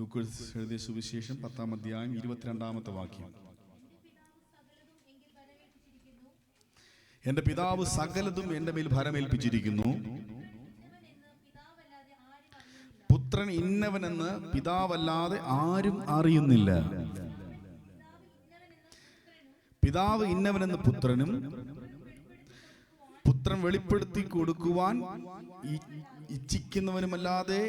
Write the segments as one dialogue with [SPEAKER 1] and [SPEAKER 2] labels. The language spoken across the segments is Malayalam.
[SPEAKER 1] ലൂക്കോസ് എഴുതിയ സുവിശേഷം 10-ാം അധ്യായം 22-ാമത്തെ വാക്യം. എന്റെ പിതാവ് സകലതും എന്റെ മേൽ ഭരമേൽപ്പിച്ചിരിക്കുന്നു. പുത്രൻ ഇന്നവനെന്ന് പിതാവല്ലാതെ ആരും അറിയുന്നില്ല. പിതാവ് ഇന്നവനെന്ന് പുത്രനും പുത്രൻ വെളിപ്പെടുത്തി കൊടുക്കുവാൻ ഇച്ഛിക്കുന്നവനുമല്ലാതെ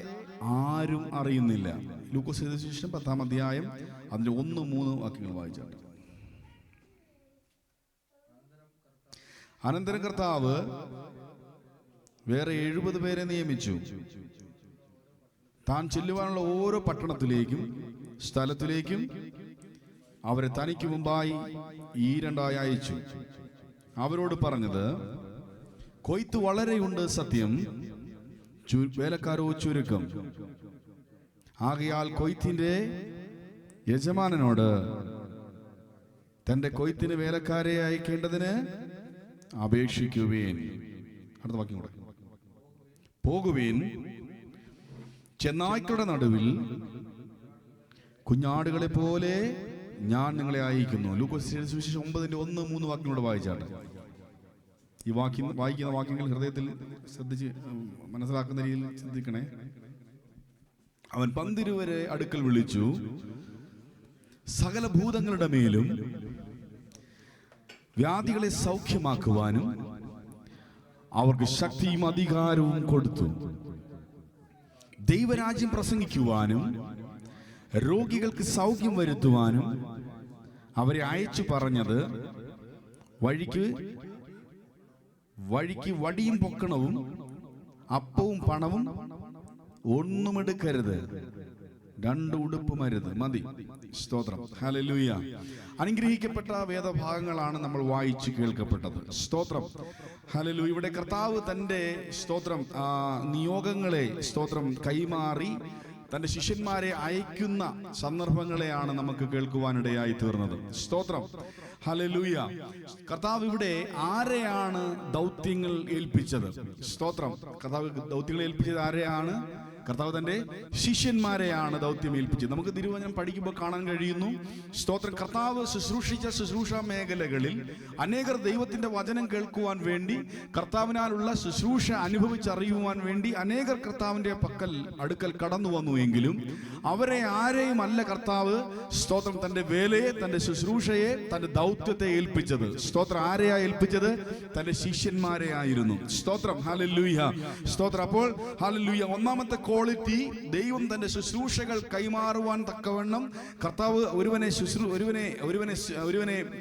[SPEAKER 1] ആരും അറിയുന്നില്ല. ലൂക്കോസ് എഴുതിയ സുവിശേഷം 10-ാം അധ്യായം അതിന്റെ 1-3 വാക്യങ്ങൾ വായിച്ചാട്ടെ. അനന്തരം കർത്താവ് വേറെ 70 പേരെ നിയമിച്ചു. താൻ ചെല്ലുവാനുള്ള ഓരോ പട്ടണത്തിലേക്കും സ്ഥലത്തിലേക്കും അവരെ തനിക്ക് മുമ്പായി ഈ രണ്ടായി അയച്ചു. അവരോട് പറഞ്ഞത്, കൊയ്ത്ത് വളരെയുണ്ട് സത്യം, വേലക്കാരോ ചുരുക്കം. ആകയാൽ കൊയ്ത്തിന്റെ യജമാനനോട് തന്റെ കൊയ്ത്തിന് വേലക്കാരെ അയക്കേണ്ടതിന് അപേക്ഷിക്കുവേൻ. അടുത്ത വാക്യം കൂടെ. പോകുവേൻ, ചെന്നായ്ക്കളുടെ നടുവിൽ കുഞ്ഞാടുകളെ പോലെ ഞാൻ നിങ്ങളെ അയക്കുന്നു. ലൂക്കോസ് സുവിശേഷം 9-1-3 വാക്യങ്ങളോട് വായിച്ചാട്ടെ. ഈ വായിക്കുന്ന വാക്യങ്ങൾ ഹൃദയത്തിൽ ശ്രദ്ധിച്ച് മനസ്സിലാക്കുന്ന രീതിയിൽ ശ്രദ്ധിക്കണേ. അവൻ 12 അടുക്കൽ വിളിച്ചു, സകല ഭൂതങ്ങളുടെ മേലും വ്യാധികളെ സൗഖ്യമാക്കുവാനും അവർക്ക് ശക്തിയും അധികാരവും കൊടുത്തു. ദൈവരാജ്യം പ്രസംഗിക്കുവാനും രോഗികൾക്ക് സൗഖ്യം വരുത്തുവാനും അവരെ അയച്ചു പറഞ്ഞത്, വഴിക്ക് വടിയും പൊക്കണവും അപ്പവും പണവും ഒന്നും എടുക്കരുത്, 2 ഉടുപ്പും അരുത്, മതി. സ്തോത്രം, ഹല്ലേലൂയ. അനുഗ്രഹിക്കപ്പെട്ട വേദഭാഗങ്ങളാണ് നമ്മൾ വായിച്ചു കേൾക്കപ്പെട്ടത്. സ്തോത്രം, ഹല്ലേലൂയ. ഇവിടെ കർത്താവ് തന്റെ സ്തോത്രം നിയോഗങ്ങളെ സ്തോത്രം കൈമാറി തന്റെ ശിഷ്യന്മാരെ അയക്കുന്ന സന്ദർഭങ്ങളെയാണ് നമുക്ക് കേൾക്കുവാനിടയായി തീർന്നത്. സ്തോത്രം, ഹല്ലേലൂയ. കർത്താവ് ഇവിടെ ആരെയാണ് ദൗത്യങ്ങൾ ഏൽപ്പിച്ചത്? സ്തോത്രം, കർത്താവ് ദൗത്യങ്ങൾ ഏൽപ്പിച്ചത് ആരെയാണ്? കർത്താവ് തന്റെ ശിഷ്യന്മാരെയാണ് ദൗത്യം ഏൽപ്പിച്ചത്. നമുക്ക് തിരുവചനം പഠിക്കുമ്പോൾ കാണാൻ കഴിയുന്നു. സ്തോത്രം, കർത്താവ് ശുശ്രൂഷിച്ച ശുശ്രൂഷ മേഖലകളിൽ അനേകർ ദൈവത്തിന്റെ വചനം കേൾക്കുവാൻ വേണ്ടി, കർത്താവിനാലുള്ള ശുശ്രൂഷ അനുഭവിച്ചറിയുവാൻ വേണ്ടി അനേകർ കർത്താവിന്റെ അടുക്കൽ കടന്നു വന്നു. എങ്കിലും അവരെ ആരെയും അല്ല കർത്താവ് സ്തോത്രം തന്റെ വേലയെ, തന്റെ ശുശ്രൂഷയെ, തന്റെ ദൗത്യത്തെ ഏൽപ്പിച്ചത്. സ്തോത്രം, ആരെയാ ഏൽപ്പിച്ചത്? തന്റെ ശിഷ്യന്മാരെ ആയിരുന്നു. സ്തോത്രം, ഹല്ലേലൂയ. സ്തോത്രം. അപ്പോൾ ഹല്ലേലൂയ, ഒന്നാമത്തെ ക്വാളിറ്റി, ദൈവം തന്റെ ശുശ്രൂഷകൾ കൈമാറുവാൻ തക്കവണ്ണം കർത്താവ് ഒരുവനെ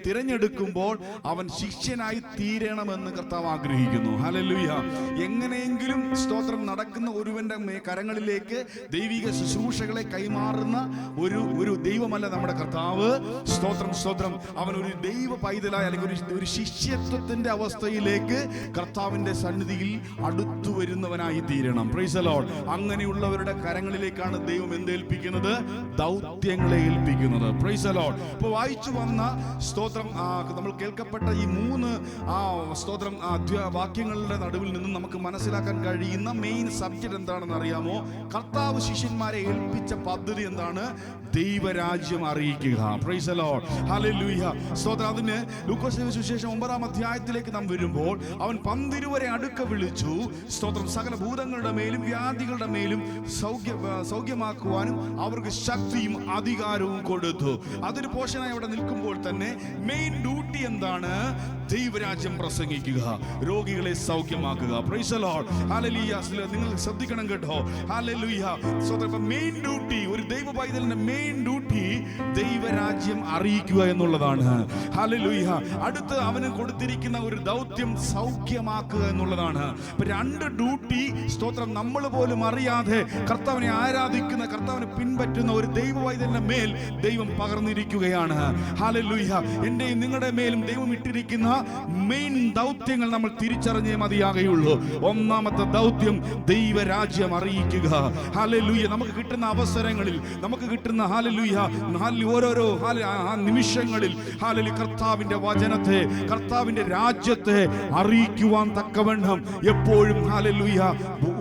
[SPEAKER 1] തിരഞ്ഞെടുക്കുമ്പോൾ അവൻ ശിഷ്യനായി തീരണമെന്ന് കർത്താവ് ആഗ്രഹിക്കുന്നു. ഹല്ലേലൂയ. എങ്ങനെയെങ്കിലും സ്തോത്രം നടക്കുന്ന ഒരുവന്റെ കരങ്ങളിലേക്ക് ദൈവിക ശുശ്രൂഷകളെ കൈമാറുന്ന ഒരു ദൈവമല്ല നമ്മുടെ കർത്താവ്. സ്തോത്രം, സ്തോത്രം. അവൻ ഒരു ദൈവ പൈതലായി അല്ലെങ്കിൽ ഒരു ശിഷ്യത്വത്തിന്റെ അവസ്ഥയിലേക്ക് കർത്താവിന്റെ സന്നിധിയിൽ അടുത്തു വരുന്നവനായി തീരണം. Praise the Lord. അങ്ങനെയുള്ളവരുടെ കരങ്ങളിലേക്കാണ് ദൈവം എന്തേൽപ്പിക്കുന്നത്? ദൗത്യങ്ങളെ ഏൽപ്പിക്കുന്നത്. Praise the Lord. ഇപ്പോൾ വായിച്ചു വന്ന സ്തോത്രം നമ്മൾ കേൾക്കപ്പെട്ട ഈ 3 സ്തോത്രം വാക്യങ്ങളുടെ നടുവിൽ നിന്നും നമുക്ക് മനസ്സിലാക്കാൻ കഴിയുന്ന മെയിൻ സബ്ജക്ട് എന്താണെന്ന് അറിയാമോ? കർത്താവ് ശിഷ്യന്മാരെ ഏൽപ്പിച്ച പദ്ധതി എന്താണ്? ദൈവരാജ്യം അറിയിക്കുക. Price the Lord, hallelujah. സ്തോത്രം. അതിന് ലൂക്കോസ് സുവിശേഷം 9-ാം അധ്യായത്തിലേക്ക് നാം വരുമ്പോൾ അവൻ 12 അടുക്ക വിളിച്ചു. സ്തോത്രം, സകല ഭൂതങ്ങളുടെ മേലും വ്യാധികളുടെ മേലും സൗഖ്യമാക്കുവാനും അവർക്ക് ശക്തിയും അധികാരവും കൊടുത്തു. അതൊരു പോഷനായി അവിടെ നിൽക്കുമ്പോൾ തന്നെ മെയിൻ ഡ്യൂട്ടി എന്താണ്? ദൈവരാജ്യം പ്രസംഗിക്കുക, രോഗികളെ സൗഖ്യമാക്കുക. Praise the Lord, hallelujah. നിങ്ങൾ ശ്രദ്ധിക്കണം കേട്ടോ. ഹല്ലേലൂയ. മെയിൻ ഡ്യൂട്ടി, ഒരു ദൈവ പൈതലിന്റെ മെയിൻ ഡ്യൂട്ടി ദൈവരാജ്യം അറിയിക്കുക എന്നുള്ളതാണ്. ഹല്ലേലൂയ. അടുത്ത് അവന് കൊടുത്തിരിക്കുന്ന ഒരു ദൗത്യം സൗഖ്യമാക്കുക എന്നുള്ളതാണ്. 2 ഡ്യൂട്ടി സ്തോത്രം നമ്മൾ പോലും അറിയാതെ കർത്താവിനെ ആരാധിക്കുന്ന, കർത്താവിനെ പിൻപറ്റുന്ന ഒരു ദൈവ പൈതലിന്റെ മേൽ ദൈവം പകർന്നിരിക്കുകയാണ്. ഹല്ലേലൂയ. എന്റെയും നിങ്ങളുടെ മേലും ദൈവം ഇട്ടിരിക്കുന്ന മെയിൻ ദൗത്യങ്ങൾ നമ്മൾ തിരിച്ചറിഞ്ഞേ മതിയാകുള്ളൂ. ഒന്നാമത്തെ ദൗത്യം ദൈവരാജ്യം അറിയിക്കുക. ഹല്ലേലൂയ. നമുക്ക് കിട്ടുന്ന അവസരങ്ങളിൽ, നമുക്ക് കിട്ടുന്ന ഹല്ലേലൂയ ഓരോരോ നിമിഷങ്ങളിൽ ഹല്ലേലൂയ കർത്താവിന്റെ വചനത്തെ, കർത്താവിന്റെ രാജ്യത്തെ അറിയിക്കുവാൻ തക്കവണ്ണം എപ്പോഴും ഹല്ലേലൂയ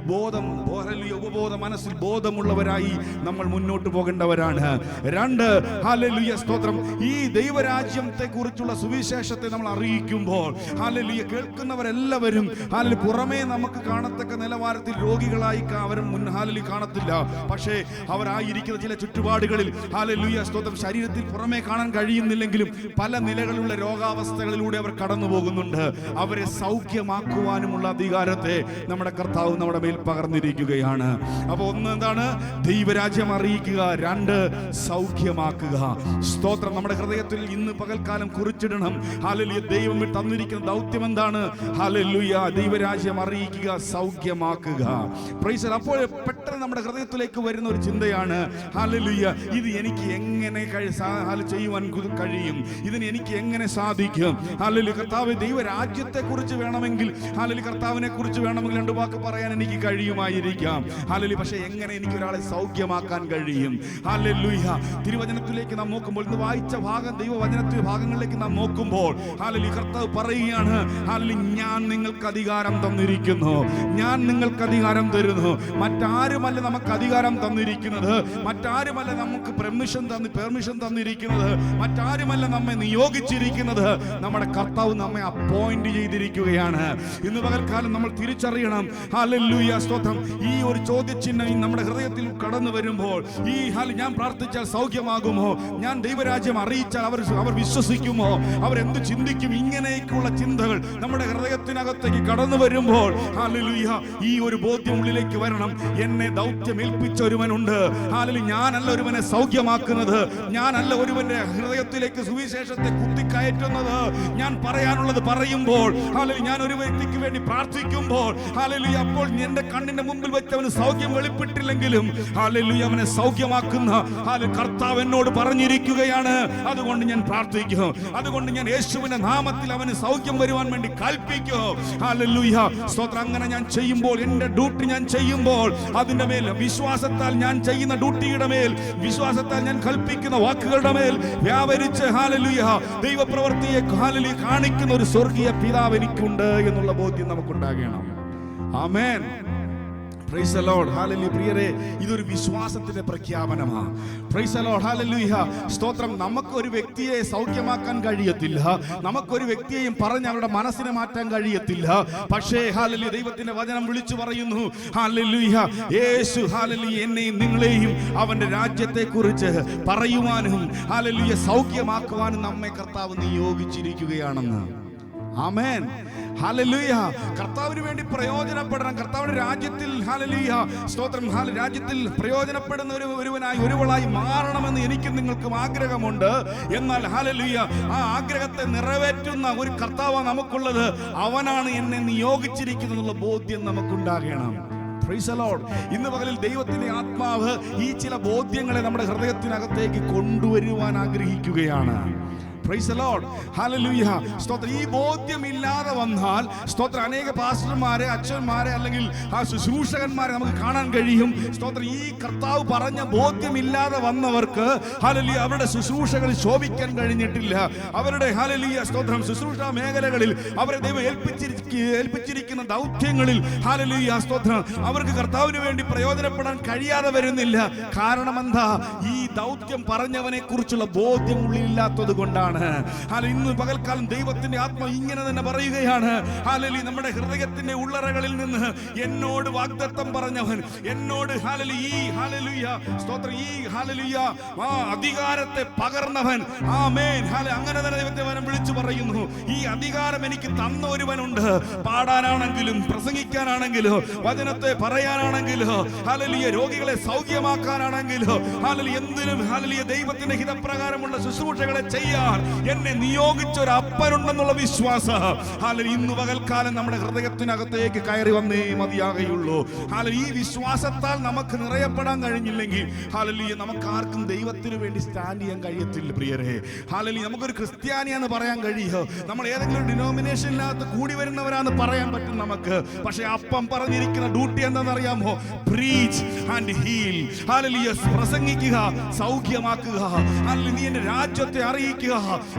[SPEAKER 1] ഉപബോധ മനസ്സിൽ ബോധമുള്ളവരായി നമ്മൾ മുന്നോട്ട് പോകേണ്ടവരാണ്. 2, ഹല്ലേലൂയ സ്തോത്രം, ഈ ദൈവരാജ്യത്തെ കുറിച്ചുള്ള സുവിശേഷത്തെ നമ്മൾ അറിയിക്കുമ്പോൾ ഹല്ലേലൂയ കേൾക്കുന്നവരെല്ലാവരും ഹല്ലേലൂയ പുറമേ നമുക്ക് കാണത്തക്ക നിലവാരത്തിൽ രോഗികളായി അവരും ഹല്ലേലൂയ കാണത്തില്ല. പക്ഷേ അവരായിരിക്കുന്ന ചില ചുറ്റുപാടുകളിൽ ഹല്ലേലൂയ സ്തോത്രം ശരീരത്തിൽ പുറമേ കാണാൻ കഴിയുന്നില്ലെങ്കിലും പല നിലകളിലുള്ള രോഗാവസ്ഥകളിലൂടെ അവർ കടന്നു പോകുന്നുണ്ട്. അവരെ സൗഖ്യമാക്കുവാനുമുള്ള അധികാരത്തെ നമ്മുടെ കർത്താവ് നമ്മുടെ മേൽ പകർന്നിരിക്കുകയാണ്. അപ്പോൾ ഒന്ന് എന്താണ്? ദൈവരാജ്യം അറിയിക്കുക. 2, സൗഖ്യമാക്കുക. സ്തോത്രം. നമ്മുടെ ഹൃദയത്തിൽ ഇന്ന് പകൽക്കാലം കുറിച്ചിടണം. ഹല്ലേലൂയ ദൈവം തന്നിരിക്കുന്ന ദൗത്യം എന്താണ്? ഹല്ലേലൂയ ദൈവരാജ്യം അറിയിക്കുക, സൗഖ്യമാക്കുക. പ്രൈസ്. അപ്പോൾ പെട്ടെന്ന് നമ്മുടെ ഹൃദയത്തിലേക്ക് വരുന്ന ഒരു ചിന്തയാണ് ഹല്ലേലൂയ ഇത് എനിക്ക് എങ്ങനെ ചെയ്യുവാൻ കഴിയും, ഇതിന് എനിക്ക് എങ്ങനെ സാധിക്കും? ഹല്ലേലൂയ കർത്താവ് ദൈവരാജ്യത്തെ കുറിച്ച് വേണമെങ്കിൽ ഹല്ലേലൂയ കർത്താവിനെ കുറിച്ച് വേണമെങ്കിൽ 2 വാക്ക് പറയാൻ എനിക്ക് കഴിയുമായിരിക്കാം. ഹല്ലേലൂയ പക്ഷേ എങ്ങനെ എനിക്ക് ഒരാളെ സൗഖ്യമാക്കാൻ കഴിയും? ഹല്ലേലൂയ തിരുവചനത്തിലേക്ക് നാം നോക്കുമ്പോൾ, ഇന്ന് വായിച്ച ഭാഗം ദൈവവചനത്തിലെ ഭാഗങ്ങളിലേക്ക് നാം നോക്കുമ്പോൾ ഹല്ലേലൂയ കർത്താവ് പറയുകയാണ് ഹല്ലേലൂയ ഞാൻ നിങ്ങൾക്ക് അധികാരം തന്നിരിക്കുന്നു, ഞാൻ നിങ്ങൾക്ക് അധികാരം തരുന്നു. മറ്റാരുമല്ല നമുക്ക് അധികാരം തന്നിരിക്കുന്നത്, മറ്റാരുമല്ല നമുക്ക് പെർമിഷൻ തന്നിരിക്കുന്നത്, മറ്റാരുമല്ല നമ്മെ നിയോഗിച്ചിരിക്കുന്നത്. നമ്മുടെ കർത്താവ് നമ്മെ അപ്പോയിന്റ് ചെയ്തിരിക്കുകയാണ്. ഇന്ന് പകൽക്കാലം നമ്മൾ തിരിച്ചറിയണം. ഹല്ലേലൂയ സ്തോത്രം. ഈ ഒരു ചോദ്യചിഹ്നം നമ്മുടെ ഹൃദയത്തിൽ കടന്നു വരുമ്പോൾ, ഈ ഞാൻ പ്രാർത്ഥിച്ചാൽ സൗഖ്യമാകുമോ, ഞാൻ ദൈവരാജ്യം അറിയിച്ചാൽ അവർ വിശ്വസിക്കുമോ, അവരെന്ത് ചിന്തിക്കും, ഇങ്ങനെയൊക്കെയുള്ള ചിന്തകൾ നമ്മുടെ ഹൃദയത്തിനകത്തേക്ക് കടന്നു വരുമ്പോൾ ഹല്ലേലൂയ ഈ ഒരു ബോധ്യം ഉള്ളിലേക്ക് വരണം. എന്നെ ദൗത്യം ഏൽപ്പിച്ച ഒരുവനുണ്ട്. ഹല്ലേലൂയ ഞാനല്ല ഒരുവനെ സൗഖ്യമാക്കുന്നത്, ഞാനല്ല ഒരുവന്റെ ഹൃദയത്തിലേക്ക് സുവിശേഷത്തെ കുത്തിക്കയറ്റുന്നത്. ഞാൻ പറയാനുള്ളത് പറയുമ്പോൾ ഹല്ലേലൂയ ഞാൻ ഒരു വ്യക്തിക്ക് വേണ്ടി പ്രാർത്ഥിക്കുമ്പോൾ ഹല്ലേലൂയ അപ്പോൾ എന്റെ കണ്ണിന്റെ മുമ്പിൽ വെച്ച് അവന് സൗഖ്യം വെളിപ്പെട്ടില്ലെങ്കിലും ഹല്ലേലൂയ അവനെ സൗഖ്യമാക്കുന്ന കർത്താവ് എന്നോട് പറഞ്ഞിരിക്കുകയാണ്. അതുകൊണ്ട് ഞാൻ പ്രാർത്ഥിക്കും, അതുകൊണ്ട് ഞാൻ യേശുവിന്റെ നാമത്തിൽ അവന് സൗഖ്യം വരുവാൻ വേണ്ടി കൽപ്പിക്കും. ഹല്ലേലൂയ സ്തോത്രം. അങ്ങനെ ഞാൻ ചെയ്യുമ്പോൾ, എന്റെ ഡ്യൂട്ടി ഞാൻ ചെയ്യുമ്പോൾ, അതിന്റെ മേൽ വിശ്വാസത്താൽ ഞാൻ ചെയ്യുന്ന ഡ്യൂട്ടിയുടെ മേൽ, വിശ്വാസത്താൽ ഞാൻ കൽപ്പിക്കുന്ന വാക്കുകളുടെ മേൽ വ്യാപരിച്ച് ഹല്ലേലൂയ ദൈവപ്രവൃത്തിയെ ഹല്ലേലൂയ കാണിക്കുന്ന ഒരു സ്വർഗീയ പിതാവ് എനിക്കുണ്ട് എന്നുള്ള ബോധ്യം നമുക്കുണ്ടാകണം. Amen. Praise the Lord. Hallelujah. പ്രിയരേ, ഇതൊരു വിശ്വാസത്തിന്റെ പ്രഖ്യാപനമാണ്. Price the Lord. ഹല്ലേലൂയ സ്തോത്രം. നമുക്കൊരു വ്യക്തിയെ സൗഖ്യമാക്കാൻ കഴിയത്തില്ല, നമുക്കൊരു വ്യക്തിയെയും പറഞ്ഞ് അവരുടെ മനസ്സിനെ മാറ്റാൻ കഴിയത്തില്ല. പക്ഷേ ഹല്ലേലൂയ ദൈവത്തിന്റെ വചനം വിളിച്ചു പറയുന്നു ഹല്ലേലൂയ യേശു ഹല്ലേലൂയ എന്നെയും നിങ്ങളെയും അവന്റെ രാജ്യത്തെ കുറിച്ച് പറയുവാനും ഹല്ലേലൂയ സൗഖ്യമാക്കുവാനും നമ്മെ കർത്താവ് നിയോഗിച്ചിരിക്കുകയാണെന്ന്. ആമേൻ. ഹല്ലേലൂയ. കർത്താവിന് വേണ്ടി പ്രയോജനപ്പെടണം. കർത്താവിന്റെ രാജ്യത്തിൽ ഹല്ലേലൂയ സ്തോത്രം രാജ്യത്തിൽ പ്രയോജനപ്പെടുന്ന ഒരുവനായി മാറണമെന്ന് എനിക്കും നിങ്ങൾക്കും ആഗ്രഹമുണ്ട്. എന്നാൽ ഹല്ലേലൂയ ആ ആഗ്രഹത്തെ നിറവേറ്റുന്ന ഒരു കർത്താവ് നമുക്കുള്ളത്. അവനാണ് എന്നെ നിയോഗിച്ചിരിക്കുന്നതെന്നുള്ള ബോധ്യം നമുക്കുണ്ടാകണം. Praise the Lord. ഇന്ന് പകലിൽ ദൈവത്തിന്റെ ആത്മാവ് ഈ ചില ബോധ്യങ്ങളെ നമ്മുടെ ഹൃദയത്തിനകത്തേക്ക് കൊണ്ടുവരുവാൻ ആഗ്രഹിക്കുകയാണ്. Price the Lord. ഹല്ലേലൂയ സ്തോത്രം. ഈ ബോധ്യമില്ലാതെ വന്നാൽ സ്തോത്രം അനേക പാസ്റ്റർമാരെ, അച്ഛന്മാരെ അല്ലെങ്കിൽ ആ ശുശ്രൂഷകന്മാരെ നമുക്ക് കാണാൻ കഴിയും. സ്തോത്രം ഈ കർത്താവ് പറഞ്ഞ ബോധ്യമില്ലാതെ വന്നവർക്ക് ഹല്ലേലൂയ അവരുടെ ശുശ്രൂഷകളിൽ ശോഭിക്കാൻ കഴിഞ്ഞിട്ടില്ല. അവരുടെ ഹല്ലേലൂയ സ്തോത്രം ശുശ്രൂഷ മേഖലകളിൽ അവരെ ദൈവം ഏൽപ്പിച്ചിരിക്കുന്ന ദൗത്യങ്ങളിൽ ഹല്ലേലൂയ സ്തോത്രം അവർക്ക് കർത്താവിന് വേണ്ടി പ്രയോജനപ്പെടാൻ കഴിയാതെ വരുന്നില്ല. കാരണം എന്താ? ഈ ദൗത്യം പറഞ്ഞവനെ കുറിച്ചുള്ള ബോധ്യം ഉള്ളിലില്ലാത്തത് കൊണ്ടാണ്. ഇന്ന് പകൽക്കാലം ദൈവത്തിന്റെ ആത്മാവ് ഇങ്ങനെ തന്നെ പറയുകയാണ്. ഹല്ലേലൂയ നമ്മുടെ ഹൃദയത്തിന്റെ ഉള്ളറകളിൽ നിന്ന് എന്നോട് വാഗ്ദത്തം പറഞ്ഞവൻ, എന്നോട് ഹല്ലേലൂയ സ്തോത്രം ഈ ഹല്ലേലൂയ അധികാരത്തെ പകർന്നവൻ. ആമേൻ. അങ്ങനെ തന്നെ ദൈവത്തെ വചനം വിളിച്ചു പറയുന്നു. ഈ അധികാരം എനിക്ക് തന്ന ഒരുവനുണ്ട്. പാടാനാണെങ്കിലും പ്രസംഗിക്കാനാണെങ്കിലും വചനത്തെ പറയാനാണെങ്കിലും ഹല്ലേലൂയ രോഗികളെ സൗഖ്യമാക്കാനാണെങ്കിലും ഹല്ലേലൂയ എന്തിനും ഹല്ലേലൂയ ദൈവത്തിന്റെ ഹിതപ്രകാരമുള്ള ശുശ്രൂഷകളെ ചെയ്യാൻ എന്നെ നിയോഗിച്ച ഒരു അപ്പനുണ്ടെന്നുള്ള വിശ്വാസം ഹല്ലേലൂയ ഇന്ന് പകൽക്കാലം നമ്മുടെ ഹൃദയത്തിനകത്തേക്ക് കയറി വന്നേ മതിയാകുള്ളൂ. ഹല്ലേലൂയ ഈ വിശ്വാസത്താൽ നമുക്ക് നിറയപ്പെടാൻ കഴിഞ്ഞില്ലെങ്കിൽ ഹല്ലേലൂയ നമുക്ക് ആർക്കും ദൈവത്തിന് വേണ്ടി സ്റ്റാൻഡ് ചെയ്യാൻ കഴിയത്തില്ല. പ്രിയരേ, ഹല്ലേലൂയ നമുക്കൊരു ക്രിസ്ത്യാനിയാന്ന് പറയാൻ കഴിയോ, നമ്മൾ ഏതെങ്കിലും ഡിനോമിനേഷനിനകത്ത് കൂടി വരുന്നവരാന്ന് പറയാൻ പറ്റും നമുക്ക്. പക്ഷെ അപ്പം പറഞ്ഞിരിക്കുന്ന ഡ്യൂട്ടി എന്താണെന്നറിയാമോ? Preach and heal. ഹല്ലേലൂയ പ്രസംഗിക്കുക, സൗഖ്യമാക്കുക. ഹല്ലേലൂയ നീ എന്റെ രാജ്യത്തെ അറിയിക്കുക.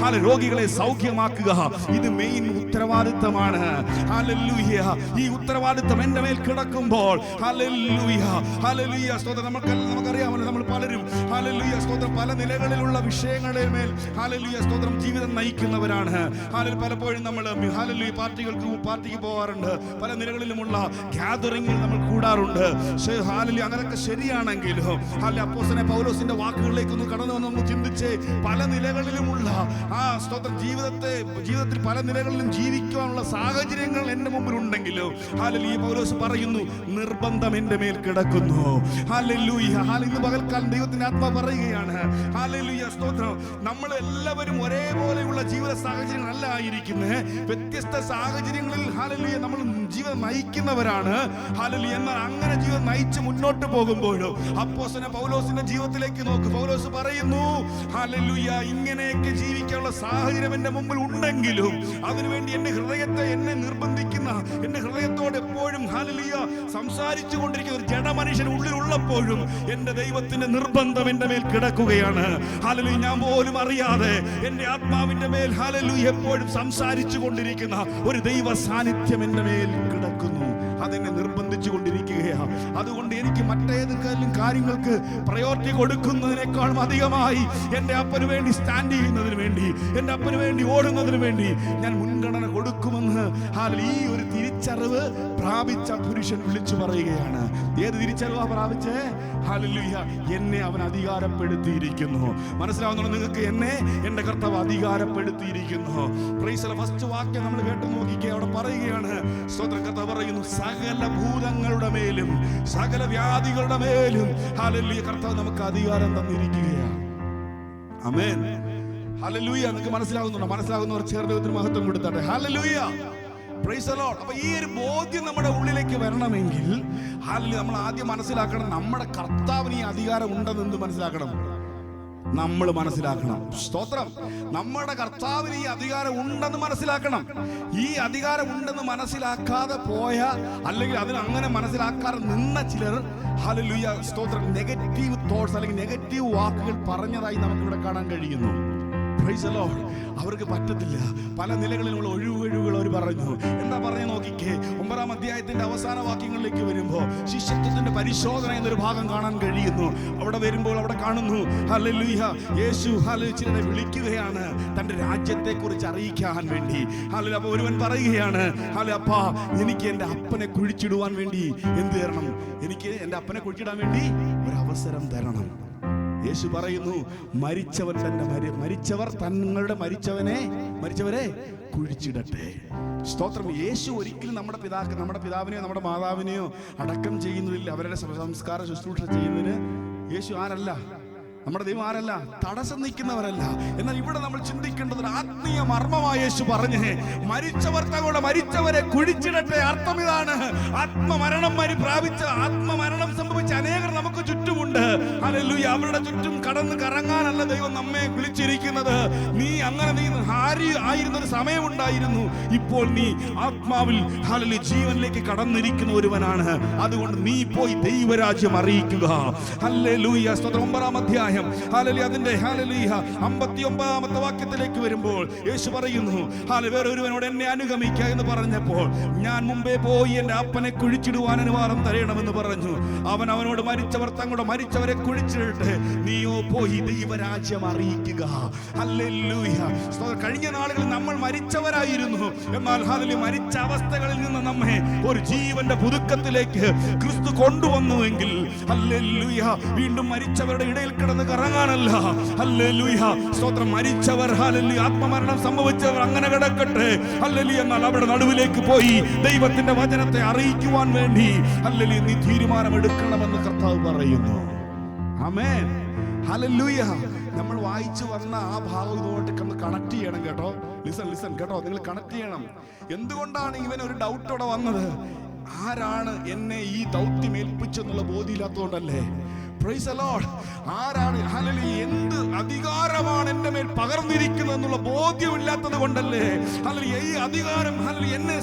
[SPEAKER 1] രോഗികളെ സൗഖ്യമാക്കുക. ഇത് മെയിൻ ഉത്തരവാദിത്തമാണ്. ഹല്ലേലൂയ. ഈ ഉത്തരവാദിത്തം എന്റെ മേൽ കിടക്കുമ്പോൾ ഹല്ലേലൂയ ഹല്ലേലൂയ സ്തോത്രം. നമുക്കറിയാമല്ലോ, നമ്മൾ പലരും ഹല്ലേലൂയ സ്തോത്രം പല നിലകളിലുള്ള വിഷയങ്ങളുടെ മേൽ ഹല്ലേലൂയ സ്തോത്രം ജീവിതം നയിക്കുന്നവരാണ്. പലപ്പോഴും നമ്മൾ ഹല്ലേലൂയ പാർട്ടിക്ക് പോകാറുണ്ട്, പല നിലകളിലുമുള്ള ഗ്യാതറിംഗിൽ നമ്മൾ കൂടാറുണ്ട്. ഹല്ലേലൂയ അങ്ങനെയൊക്കെ ശരിയാണെങ്കിലും അപ്പോസ്തലനായ പൗലോസിന്റെ വാക്കുകളിലേക്ക് ഒന്ന് കടന്നു വന്ന് നമ്മൾ ചിന്തിച്ച് പല നിലകളിലുമുള്ള സ്തോത്രം ജീവിതത്തിൽ പല നിലകളിലും ജീവിക്കുവാനുള്ള സാഹചര്യങ്ങൾ എന്റെ മുമ്പിൽ ഉണ്ടെങ്കിലും ഹല്ലേലൂയ പൗലോസ് പറയുന്നു, നിർബന്ധം എന്റെ മേൽ കിടക്കുന്നു. ഹല്ലേലൂയ. ഇന്ന് പകൽക്കാലം ദൈവത്തിന്റെ ആത്മാവ് പറയുകയാണ് ഹല്ലേലൂയ സ്തോത്രം, നമ്മൾ എല്ലാവരും ഒരേപോലെയുള്ള ജീവിത സാഹചര്യങ്ങളല്ല ആയിരിക്കുന്നത്. വ്യത്യസ്ത സാഹചര്യങ്ങളിൽ ഹല്ലേലൂയ നമ്മൾ ജീവിതം നയിക്കുന്നവരാണ്. ഹല്ലേലൂയ. എന്നാൽ അങ്ങനെ ജീവിതം നയിച്ച് മുന്നോട്ട് പോകുമ്പോഴും അപ്പോസ്തലനായ പൗലോസിന്റെ ജീവിതത്തിലേക്ക് നോക്ക്. പൗലോസ് പറയുന്നു ഹല്ലേലൂയ, ഇങ്ങനെയൊക്കെ ജീവിക്കാനുള്ള സാഹചര്യം എന്റെ മുമ്പിൽ ഉണ്ടെങ്കിലും അതിനുവേണ്ടി എന്നെ നിർബന്ധിക്കുന്ന, എന്റെ ഹൃദയത്തോട് എപ്പോഴും ഹല്ലേലൂയ സംസാരിച്ചു കൊണ്ടിരിക്കുന്ന ഒരു ജഡമനുഷ്യൻ ഉള്ളിലുള്ളപ്പോഴും എന്റെ ദൈവത്തിന്റെ നിർബന്ധം എന്റെ മേൽ കിടക്കുകയാണ്. ഹല്ലേലൂയ. ഞാൻ പോലും അറിയാതെ എന്റെ ആത്മാവിന്റെ മേൽ ഹല്ലേലൂയ എപ്പോഴും സംസാരിച്ചു കൊണ്ടിരിക്കുന്ന ഒരു ദൈവ സാന്നിധ്യം എന്റെ മേൽ കിടക്കുന്നു. അതെന്നെ നിർബന്ധിച്ചു കൊണ്ടിരിക്കുകയാണ്. അതുകൊണ്ട് എനിക്ക് മറ്റേതെങ്കിലും കാര്യങ്ങൾക്ക് പ്രയോറിറ്റി കൊടുക്കുന്നതിനേക്കാളും അധികമായി എൻ്റെ അപ്പന് വേണ്ടി സ്റ്റാൻഡ് ചെയ്യുന്നതിന് വേണ്ടി, എൻ്റെ അപ്പന് വേണ്ടി ഓടുന്നതിന് വേണ്ടി ഞാൻ മുൻഗണന കൊടുക്കുമെന്ന് ഈ ഒരു തിരിച്ചറിവ് പ്രാപിച്ച പുരുഷൻ വിളിച്ചു പറയുകയാണ്. ഏത് തിരിച്ചറിവാ പ്രാപിച്ചേ? ഹല്ലേലൂയ. എന്നെ അവൻ അധികാരപ്പെടുത്തിയിരിക്കുന്നു. മനസ്സിലാവുന്നുണ്ടോ നിങ്ങൾക്ക്? എന്നെ എൻ്റെ കർത്താവ് അധികാരപ്പെടുത്തിയിരിക്കുന്നു. പ്രൈസ് ദി ഫസ്റ്റ് വാക്യം നമ്മൾ കേട്ട് നോക്കിക്കേ. അവിടെ പറയുകയാണ്, സ്തോത്രം, കർത്താവ് പറയുന്നു, സകല ഭൂതങ്ങളുടെ മേലും സകല വ്യാധികളുടെ മേലും ഹല്ലേലൂയ കർത്താവ് നമുക്ക് അധികാരം തന്നിരിക്കുകയാണ്. ആമേൻ. ഹല്ലേലൂയ. നിങ്ങൾക്ക് മനസ്സിലാകുന്നവർ ചേർന്ന് മഹത്വം കൊടുത്താട്ടെ. ഹല്ലേലൂയ. Price the Lord. അപ്പൊ ഈ ഒരു ബോധ്യം നമ്മുടെ ഉള്ളിലേക്ക് വരണമെങ്കിൽ ഹല്ലേലൂയ നമ്മൾ ആദ്യം മനസ്സിലാക്കണം, നമ്മുടെ കർത്താവിന് ഈ അധികാരം ഉണ്ടെന്ന് മനസ്സിലാക്കണം. നമ്മൾ മനസ്സിലാക്കണം. സ്തോത്രം. നമ്മുടെ കർത്താവിന് ഈ അധികാരം ഉണ്ടെന്ന് മനസ്സിലാക്കണം. ഈ അധികാരം ഉണ്ടെന്ന് മനസ്സിലാക്കാതെ പോയ, അല്ലെങ്കിൽ അതിന് അങ്ങനെ മനസ്സിലാക്കാതെ നിന്ന ചിലർ ഹല്ലേലൂയ സ്തോത്രം നെഗറ്റീവ് തോട്ട്സ് അല്ലെങ്കിൽ നെഗറ്റീവ് വാക്കുകൾ പറഞ്ഞതായി നമുക്കിവിടെ കാണാൻ കഴിയുന്നു. Price the Lord. അവർക്ക് പറ്റത്തില്ല. പല നിലകളിലുള്ള ഒഴിവുകൾ അവർ പറഞ്ഞു. എന്താ പറഞ്ഞു നോക്കിക്കേ. 9-ാം അധ്യായത്തിന്റെ അവസാന വാക്യങ്ങളിലേക്ക് വരുമ്പോൾ ശിഷ്യത്വത്തിന്റെ പരിശോധന എന്നൊരു ഭാഗം കാണാൻ കഴിയുന്നു. അവിടെ വരുമ്പോൾ അവിടെ കാണുന്നു ഹല്ലേലൂയ യേശു ചിലരെ വിളിക്കുകയാണ് തന്റെ രാജ്യത്തെ കുറിച്ച് അറിയിക്കാൻ വേണ്ടി. ഹല്ലേലൂയ. അപ്പോൾ ഒരുവൻ പറയുകയാണ്, അപ്പാ, എനിക്ക് എൻ്റെ അപ്പനെ കുഴിച്ചിടുവാൻ വേണ്ടി എന്ത് തരണം? എനിക്ക് എൻ്റെ അപ്പനെ കുഴിച്ചിടാൻ വേണ്ടി ഒരു അവസരം തരണം. യേശു പറയുന്നു, മരിച്ചവർ തങ്ങളുടെ മരിച്ചവരെ കുഴിച്ചിടട്ടെ. സ്തോത്രം. യേശു ഒരിക്കലും നമ്മുടെ പിതാവിനെയോ നമ്മുടെ മാതാവിനെയോ അടക്കം ചെയ്യുന്നതിൽ, അവരുടെ സംസ്കാര ശുശ്രൂഷ ചെയ്യുന്നതിന് യേശു ആരല്ല, നമ്മുടെ ദൈവം ആരല്ല, തടസ്സം നിൽക്കുന്നവരല്ല. എന്നാൽ ഇവിടെ നമ്മൾ ചിന്തിക്കേണ്ടത് ആത്മീയ മർമ്മമായ യേശു പറഞ്ഞേ, മരിച്ചവർ തങ്ങളുടെ മരിച്ചവരെ കുഴിച്ചിടട്ടെ. അർത്ഥം ഇതാണ്, ആത്മമരണം സംഭവിച്ച അനേകർ നമുക്ക് ചുറ്റുമുണ്ട്. ഹല്ലേലൂയ. അവരുടെ ചുറ്റും കടന്ന് കറങ്ങാനല്ല ദൈവം നമ്മെ വിളിച്ചിരിക്കുന്നത്. നീ ആയിരുന്ന ഒരു സമയമുണ്ടായിരുന്നു. ഇപ്പോൾ നീ ആത്മാവിൽ ഹല്ലേലൂയ ജീവനിലേക്ക് കടന്നിരിക്കുന്ന ഒരുവനാണ്. അതുകൊണ്ട് നീ പോയി ദൈവരാജ്യം അറിയിക്കുക. ഹല്ലേലൂയ. 9-ാം അധ്യായം ഹല്ലേലൂയ അതിന്റെ ഹല്ലേലൂയ 59-ാമത്തെ വാക്യത്തിലേക്ക് വരുമ്പോൾ യേശു പറയുന്നു, വേറെ ഒരുവനോട് എന്നെ അനുഗമിക്കുക എന്ന് പറഞ്ഞപ്പോൾ, ഞാൻ മുമ്പേ പോയി എൻ്റെ അപ്പനെ കുഴിച്ചിടുവാൻ അനുവാദം തരണമെന്ന് പറഞ്ഞു. അവനോട് മരിച്ചവർ തങ്ങളുടെ മരിച്ചവരെ കുഴിച്ചിടട്ടെ, നീയോ പോയി ദൈവരാജ്യം അറിയിക്കുക. ഹല്ലേലൂയ. കഴിഞ്ഞ നാളുകളിൽ നമ്മൾ മരിച്ചവരായിരുന്നു. എന്നാൽ ഹല്ലേലൂയ മരിച്ച അവസ്ഥകളിൽ നിന്ന് നമ്മെ ഒരു ജീവന്റെ പുതുക്കത്തിലേക്ക് ക്രിസ്തു കൊണ്ടുവന്നുവെങ്കിൽ ഹല്ലേലൂയ വീണ്ടും മരിച്ചവരുടെ ഇടയിൽ കിടന്ന് കറങ്ങാനല്ല. ഹല്ലേലൂയ. സ്തോത്രം. മരിച്ചവർ ഹല്ലേലൂയ ആത്മമരണം സംഭവിച്ചവർ അങ്ങനെ കിടക്കട്ടെ. ഹല്ലേലൂയ. എന്നാൽ അവിടെ നടുവിലേക്ക് പോയി ദൈവത്തിന്റെ വചനത്തെ അറിയിക്കുവാൻ വേണ്ടി ഹല്ലേലൂയ നീ തീരുമാനമെടുക്കണമെന്ന് കർത്താവ് പറയുന്നു. ആമേൻ. ഹല്ലേലൂയ. നമ്മൾ വായിച്ചു വന്ന ആ ഭാഗം ഇതുമായിട്ട് കണക്ട് ചെയ്യണം കേട്ടോ. ലിസൺ കേട്ടോ, നിങ്ങൾ കണക്ട് ചെയ്യണം. എന്തുകൊണ്ടാണ് ഇവൻ ഒരു ഡൗട്ടോടെ വന്നത്? ആരാണ് എന്നെ ഈ ദൗത്യം ഏൽപ്പിച്ചെന്നുള്ള ബോധ്യമില്ലാത്തതുകൊണ്ടല്ലേ? Praise the Lord. ആരാണ്? ഹല്ലേലൂയ. എന്ത് അധികാരമാണ് എന്റെ മേൽ പകർന്നിരിക്കുന്നത് എന്നുള്ള ബോധ്യമില്ലാത്തത് കൊണ്ടല്ലേ ഹല്ലേലൂയ ഈ അധികാരം ഹല്ലേലൂയ എന്നെ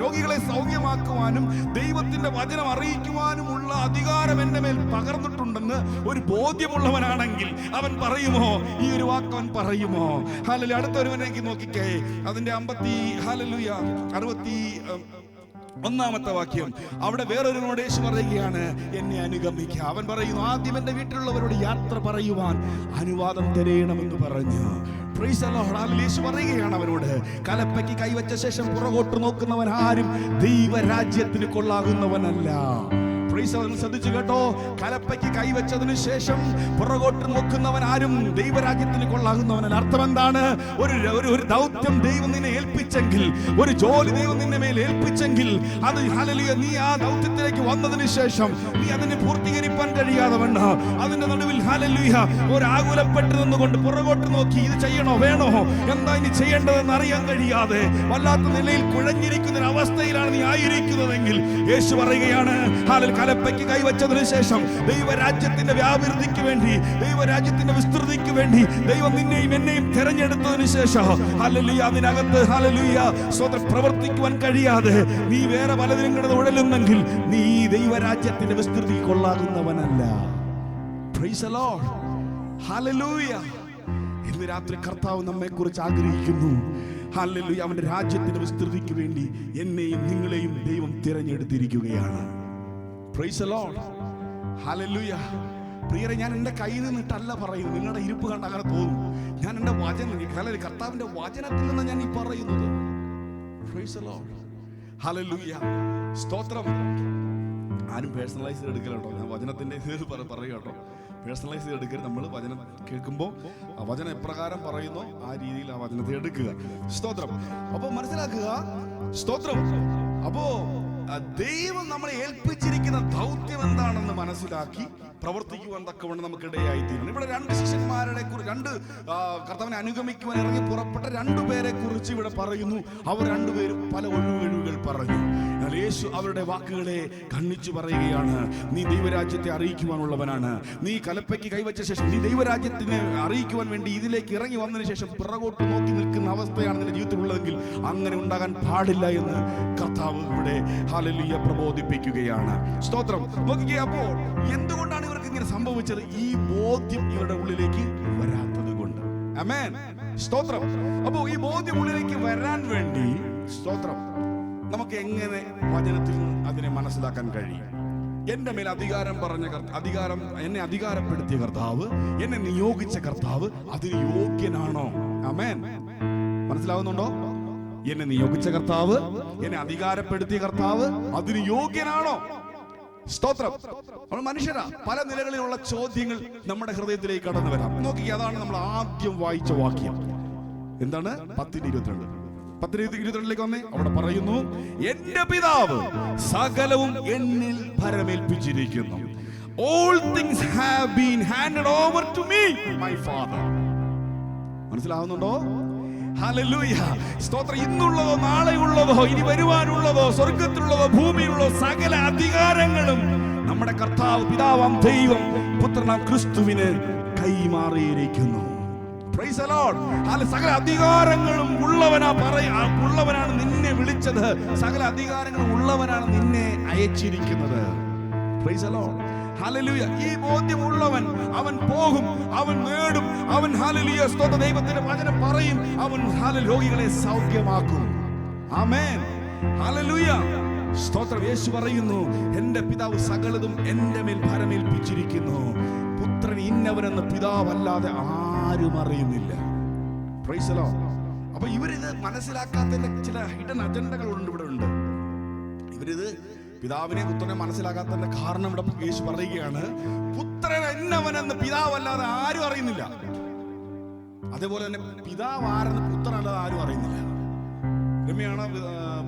[SPEAKER 1] രോഗികളെ സൗഖ്യമാക്കുവാനും ദൈവത്തിന്റെ വചനം അറിയിക്കുവാനുമുള്ള അധികാരം എന്റെ മേൽ പകർന്നിട്ടുണ്ടെന്ന് ഒരു ബോധ്യമുള്ളവനാണെങ്കിൽ അവൻ പറയുമോ? ഈ ഒരു വാക്ക് അവൻ പറയുമോ? ഹല്ലേലൂയ. അടുത്തൊരുവനേക്ക് നോക്കിക്കേ, അതിന്റെ 61-ാമത്തെ വാക്യം. അവിടെ വേറൊരുവനോട് യേശു പറയുകയാണ്, എന്നെ അനുഗമിക്കുക. അവൻ പറയുന്നു, ആദ്യം എന്റെ വീട്ടിലുള്ളവരോട് യാത്ര പറയുവാൻ അനുവാദം തരണമെന്ന് പറഞ്ഞു. യേശു പറയുകയാണ് അവരോട്, കലപ്പയ്ക്ക് കൈവച്ച ശേഷം പുറകോട്ട് നോക്കുന്നവൻ ആരും ദൈവരാജ്യത്തിന് കൊള്ളാകുന്നവനല്ല. ശ്രദ്ധിച്ചു കേട്ടോ, കലപ്പയ്ക്ക് കൈവച്ചതിനു ശേഷം പുറകോട്ട് നോക്കുന്നവൻ ആരും ദൈവരാജ്യത്തിന് കൊള്ളാകുന്നവനല്ല. അർത്ഥം എന്താണ്? ഒരു ദൗത്യം ദൈവം നിന്നെ ഏൽപ്പിച്ചെങ്കിൽ, ഒരു ജോലി ദൈവം നിന്നെ മേൽ ഏൽപ്പിച്ചെങ്കിൽ, അത് ഹല്ലേലൂയ നീ ആ ദൗത്യത്തിലേക്ക് വന്നതിന് ശേഷം നീ അതിനെ പൂർത്തീകരിക്കാൻ കഴിയാതെ വണ്ണം അതിന്റെ നടുവിൽ ഹല്ലേലൂയ ഒരു ആകുലപ്പെട്ട് നിന്നുകൊണ്ട് പുറകോട്ട് നോക്കി ഇത് ചെയ്യണോ വേണോ എന്താ ഇനി ചെയ്യേണ്ടതെന്ന് അറിയാൻ കഴിയാതെ വല്ലാത്ത നിലയിൽ കുഴഞ്ഞിരിക്കുന്ന ഒരു അവസ്ഥയിലാണ് നീ ആയിരിക്കുന്നതെങ്കിൽ യേശു പറയുകയാണ്, ഹല്ലേലൂയ കലപ്പയ്ക്ക് കൈവച്ചതിനു ശേഷം ദൈവരാജ്യത്തിന്റെ വ്യാപൃതിക്ക് വേണ്ടി, ദൈവരാജ്യത്തിന്റെ വിസ്തൃതിക്ക് വേണ്ടി ദൈവം നിന്നെയും എന്നെയും തെരഞ്ഞെടുത്തതിനു ശേഷം ഹല്ലേലൂയ അതിനകത്ത് ഹല്ലേലൂയ സ്വതന്ത്രം പ്രവർത്തിക്കുവാൻ കഴിയാതെ നീ വേറെ പലതിനും കിടന്ന് ഉഴലുന്നെങ്കിൽ നീ ദൈവരാജ്യത്തിന്റെ വിസ്തൃതി കൊള്ളാകുന്നവനല്ല. Praise the Lord. ഹല്ലേലൂയ. ഇന്ന് രാത്രി കർത്താവ് നമ്മെ കുറിച്ച് ആഗ്രഹിക്കുന്നു. ഹല്ലേലൂയ. അവന്റെ രാജ്യത്തിന്റെ വിസ്തൃതിക്ക് വേണ്ടി എന്നെയും നിങ്ങളെയും ദൈവം തിരഞ്ഞെടുത്തിരിക്കുകയാണ്. Praise the Lord. ഹല്ലേലൂയ. പ്രിയരെ, ഞാൻ എൻ്റെ കയ്യിൽ നിന്നിട്ടല്ല പറയുന്നത്. നിങ്ങളുടെ ഇരിപ്പ് കണ്ട് അങ്ങനെ തോന്നും. ഞാൻ എൻ്റെ വചനം, കർത്താവിന്റെ വചനത്തിൽ നിന്ന് ഞാൻ ഈ പറയുന്നത്. Price the Lord. ഹല്ലേലൂയ. സ്തോത്രം. ആരും പേഴ്സണലൈസ് ചെയ്ത് എടുക്കലോ. ഞാൻ വചനത്തിന്റെ ഇത് പറയും കേട്ടോ. പേഴ്സണലൈസ് ചെയ്ത് എടുക്കരുത്. നമ്മൾ വചനം കേൾക്കുമ്പോൾ ആ വചനം എപ്രകാരം പറയുന്നോ ആ രീതിയിൽ ആ വചനത്തെ എടുക്കുക. സ്തോത്രം. അപ്പൊ മനസ്സിലാക്കുക. സ്തോത്രം. അപ്പോ ദൈവം നമ്മളെ ഏൽപ്പിച്ചിരിക്കുന്ന ദൗത്യം എന്താണെന്ന് മനസ്സിലാക്കി പ്രവർത്തിക്കുവാൻ തക്കവണ്ണം നമുക്ക് ഇടയായിത്തീരണം. ഇവിടെ രണ്ട് ശിഷ്യന്മാരുടെ കുറിച്ച്, കർത്താവിനെ അനുഗമിക്കുവാൻ ഇറങ്ങി പുറപ്പെട്ട രണ്ടുപേരെ കുറിച്ച് ഇവിടെ പറയുന്നു. അവർ രണ്ടുപേരും പല ഒഴിവുകൾ പറഞ്ഞു. എന്നാൽ യേശു അവരുടെ വാക്കുകളെ ഖണ്ഡിച്ചു പറയുകയാണ്, നീ ദൈവരാജ്യത്തെ അറിയിക്കുവാനുള്ളവനാണ്. നീ കലപ്പയ്ക്ക് കൈവച്ച ശേഷം നീ ദൈവരാജ്യത്തിനെ അറിയിക്കുവാൻ വേണ്ടി ഇതിലേക്ക് ഇറങ്ങി വന്നതിന് ശേഷം പിറകോട്ട് നോക്കി നിൽക്കുന്ന അവസ്ഥയാണ് നിന്റെ ജീവിതത്തിലുള്ളതെങ്കിൽ അങ്ങനെ ഉണ്ടാകാൻ പാടില്ല എന്ന് കർത്താവ് ഇവിടെ ഹല്ലേലൂയ പ്രബോധിപ്പിക്കുകയാണ്. സ്തോത്രം. നോക്കിക്കേ, അപ്പോൾ എന്തുകൊണ്ടാണ് ഇവർക്ക് ഇങ്ങനെ സംഭവിച്ചത്? ഈ ബോധ്യം ഇവരുടെ ഉള്ളിലേക്ക് വരാത്തത് കൊണ്ട്. ആമേൻ. സ്തോത്രം. അപ്പോൾ ഈ ബോധ്യം ഉള്ളിലേക്ക് വരാൻ വേണ്ടി സ്തോത്രം നമുക്ക് എങ്ങനെ വചനത്തിൽ അതിനെ മനസ്സിലാക്കാൻ കഴിയും? എന്റെ മേൽ അധികാരം പറഞ്ഞ എന്നെ അധികാരപ്പെടുത്തിയ കർത്താവ്, എന്നെ നിയോഗിച്ച കർത്താവ് അതിന് യോഗ്യനാണോ? ആമേൻ. മനസ്സിലാവുന്നുണ്ടോ? എന്നെ നിയോഗിച്ച കർത്താവ്, എന്നെ അധികാരപ്പെടുത്തിയ കർത്താവ് അതിന് യോഗ്യനാണോ? സ്തോത്രം. നമ്മൾ മനുഷ്യരാ, പല നിലകളിലുള്ള ചോദ്യങ്ങൾ നമ്മുടെ ഹൃദയത്തിലേക്ക് കടന്നു വരാം. നോക്കി, അതാണ് നമ്മൾ ആദ്യം വായിച്ച വാക്യം. എന്താണ്? 10:22 വന്നേ. അവിടെ പറയുന്നു, എന്റെ പിതാവ് സകലവും എന്നിൽ ഭരമേൽപ്പിച്ചിരിക്കുന്നു. All things have been handed over to me, my father. മനസ്സിലാവുന്നുണ്ടോ? ഹല്ലേലൂയ. സ്തോത്രം. ഇന്നുള്ളതോ നാളെയുള്ളതോ ഇനി വരുവാനുള്ളതോ സ്വർഗത്തിലുള്ളതോ ഭൂമിയിലുള്ളതോ സകല അധികാരങ്ങളും നമ്മുടെ കർത്താവ് പിതാവാം ദൈവം പുത്രനാം ക്രിസ്തുവിന് കൈമാറിയിരിക്കുന്നു. Price the Lord. സകല അധികാരങ്ങളും ഉള്ളവനാണ് നിന്നെ വിളിച്ചത്. സകല അധികാരങ്ങളും ഉള്ളവനാണ് നിന്നെ അയച്ചിരിക്കുന്നത്. Price the Lord. ഹല്ലേലൂയ. ഈ ബോധ്യമുള്ളവൻ അവൻ പോകും, അവൻ നേടും, അവൻ ഹല്ലേലൂയ സ്തോത്ര ദൈവത്തിന്റെ വചനം പറയും, അവൻ രോഗികളെ സൗഖ്യമാക്കും. ആമേൻ. ഹല്ലേലൂയ. സ്തോത്രം. യേശു പറയുന്നു, എന്റെ പിതാവ് സകലതും എന്റെ മേൽ ഭരമേൽപ്പിച്ചിരിക്കുന്നു. പുത്രൻ ഇന്നവനെന്ന് പിതാവല്ലാതെ ആരും അറിയുന്നില്ല. Price the Lord. അപ്പൊ ഇവരിത് മനസ്സിലാക്കാത്തതിന്റെ ചില ഹിഡൻ അജണ്ടകൾ ഇവിടെ ഉണ്ട്. ഇവരിത് പിതാവിനെ പുത്രനെ മനസ്സിലാക്കാത്തതിന്റെ കാരണം ഇവിടെ യേശു പറയുകയാണ്, പുത്രൻ എന്നവനെന്ന് പിതാവല്ലാതെ ആരും അറിയുന്നില്ല. അതേപോലെ തന്നെ പിതാവ് ആരെന്ന് പുത്രനല്ലാതെ ആരും അറിയുന്നില്ല. രമ്യാണ്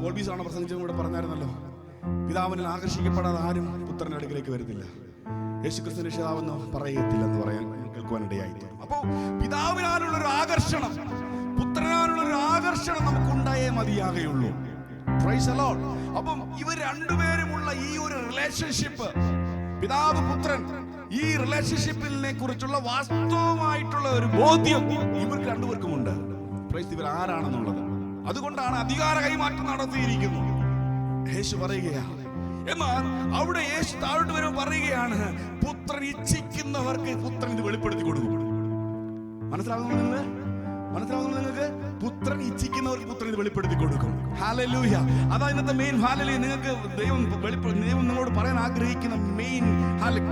[SPEAKER 1] ബോൾബീസാണ് പ്രസംഗിച്ചതും കൂടെ പറഞ്ഞായിരുന്നല്ലോ, പിതാവിനെ ആകർഷിക്കപ്പെടാതെ ആരും പുത്രന്റെ അടുക്കിലേക്ക് വരുന്നില്ല. യേശുക്രിസ്തു രക്ഷിതാവെന്ന് പറയത്തില്ലെന്ന് പറയാൻ കേൾക്കുവാനിടയായി. അപ്പോ പിതാവിനാലുള്ളൊരു ആകർഷണം, പുത്രനാലുള്ളൊരു ആകർഷണം നമുക്കുണ്ടായേ മതിയാകുള്ളൂ. Praise the Lord. അപ്പം ഇവർ രണ്ടുപേരുമുള്ള ഈ ഒരു റിലേഷൻഷിപ്പ്, പിതാവ് പുത്രൻ, ഈ റിലേഷൻഷിപ്പിനെ കുറിച്ചുള്ള വാസ്തവമായിട്ടുള്ള ഒരു ബോധ്യം ഇവർക്ക് രണ്ടുപേർക്കുമുണ്ട്. ഇവർ ആരാണെന്നുള്ളത്. അതുകൊണ്ടാണ് അധികാര കൈമാറ്റം നടത്തിയിരിക്കുന്നു. യേശു പറയുകയാ. എന്നാൽ അവിടെ യേശു താഴോട്ട് വരുമ്പോൾ പറയുകയാണ്, പുത്രൻ ഇച്ഛിക്കുന്നവർക്ക് പുത്രൻ ഇത് വെളിപ്പെടുത്തി കൊടുക്കും. മനസ്സിലാകുന്നു നിങ്ങൾക്ക്? പുത്രൻ ഇച്ഛിക്കുന്നവർക്ക് പുത്രൻ ഇത് വെളിപ്പെടുത്തി കൊടുക്കും. ഹല്ലേലൂയ. അതാ ഇന്നത്തെ മെയിൻ ഹല്ലേലൂയ. നിങ്ങൾക്ക് ദൈവം നിങ്ങളോട് പറയാൻ ആഗ്രഹിക്കുന്ന മെയിൻ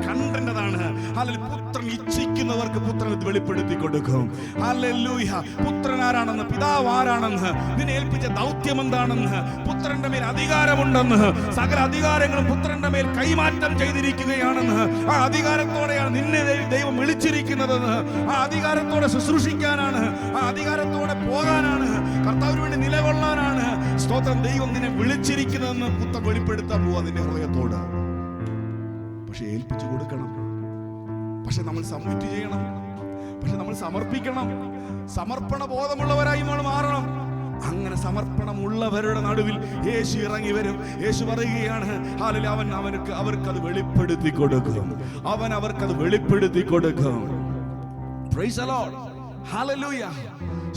[SPEAKER 1] കണ്ടന്റ് അതാണ്. ഹല്ലേലൂയ. പുത്രൻ ഇച്ഛിക്കുന്നവർക്ക് പുത്രൻ ഇത് വെളിപ്പെടുത്തി കൊടുക്കും. ഹല്ലേലൂയ. പുത്രൻ ആരാണെന്ന്, പിതാവ് ആരാണെന്ന്, നിന്നെ ഏൽപ്പിച്ച ദൗത്യം എന്താണെന്ന്, പുത്രന്റെ മേൽ അധികാരമുണ്ടെന്ന്, സകല അധികാരങ്ങളും പുത്രന്റെ മേൽ കൈമാറ്റം ചെയ്തിരിക്കുകയാണെന്ന്, ആ അധികാരത്തോടെയാണ് നിന്നെ ദൈവം വിളിച്ചിരിക്കുന്നതെന്ന്, ആ അധികാരത്തോടെ ശുശ്രൂഷിക്കാനാണ്, ആ അധികാരത്തോടെ പോകാനാണ്, കർത്താവിന് വേണ്ടി നിലകൊള്ളാനാണ് സ്തോത്രം ദൈവം നിന്നെ വിളിച്ചിരിക്കുന്നതെന്ന് പുത്രൻ വെളിപ്പെടുത്താൻ പോവാ നിന്റെ ഹൃദയത്തോട്. പക്ഷെ ഏൽപ്പിച്ചു കൊടുക്കണം. പക്ഷെ നമ്മൾ സബ്മിറ്റ് ചെയ്യണം. പക്ഷെ നമ്മൾ സമർപ്പിക്കണം. സമർപ്പണ ബോധമുള്ളവരായി നമ്മൾ മാറണം. അങ്ങനെ സമർപ്പണമുള്ളവരുടെ നടുവിൽ യേശു ഇറങ്ങി വരും. യേശു പറയുകയാണ്, ഹല്ലേലൂയ, അവർക്കത് വെളിപ്പെടുത്തി കൊടുക്കും. അവർക്കത് വെളിപ്പെടുത്തി കൊടുക്കും. Price the Lord. ഹല്ലേലൂയ.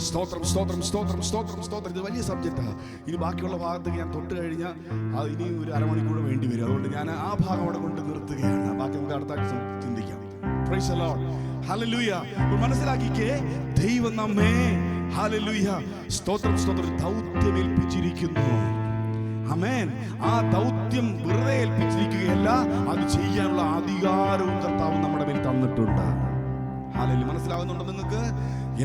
[SPEAKER 1] സ്തോത്രം സ്തോത്രം സ്തോത്രം സ്തോത്രം സ്തോത്രം. ഇത് വലിയ സബ്ജക്റ്റാണ്. ഇനി ബാക്കിയുള്ള ഭാഗത്തേക്ക് ഞാൻ തൊട്ട് കഴിഞ്ഞാൽ അത് ഇനി ഒരു അരമണിക്കൂർ വേണ്ടി വരും. അതുകൊണ്ട് ഞാൻ ആ ഭാഗം അവിടെ കൊണ്ട് നിർത്തുകയാണ്. ബാക്കി നമുക്ക് അടുത്ത ചിന്തിക്കാം. Price the Lord. ഹല്ലേലൂയ. മനസ്സിലാക്കിക്കേ, ദൈവം നമ്മെ ഹല്ലേലൂയ സ്തോത്രം സ്തോത്രം ദൗത്യം ഏൽപ്പിച്ചിരിക്കുന്നു. ആമേൻ. ആ ദൗത്യം വെറുതെ ഏൽപ്പിച്ചിരിക്കുകയല്ല, അത് ചെയ്യാനുള്ള അധികാരവും കർത്താവ് നമ്മുടെ മേൽ തന്നിട്ടുണ്ട്. ഹല്ലേലൂയ. മനസ്സിലാകുന്നുണ്ടോ നിങ്ങൾക്ക്?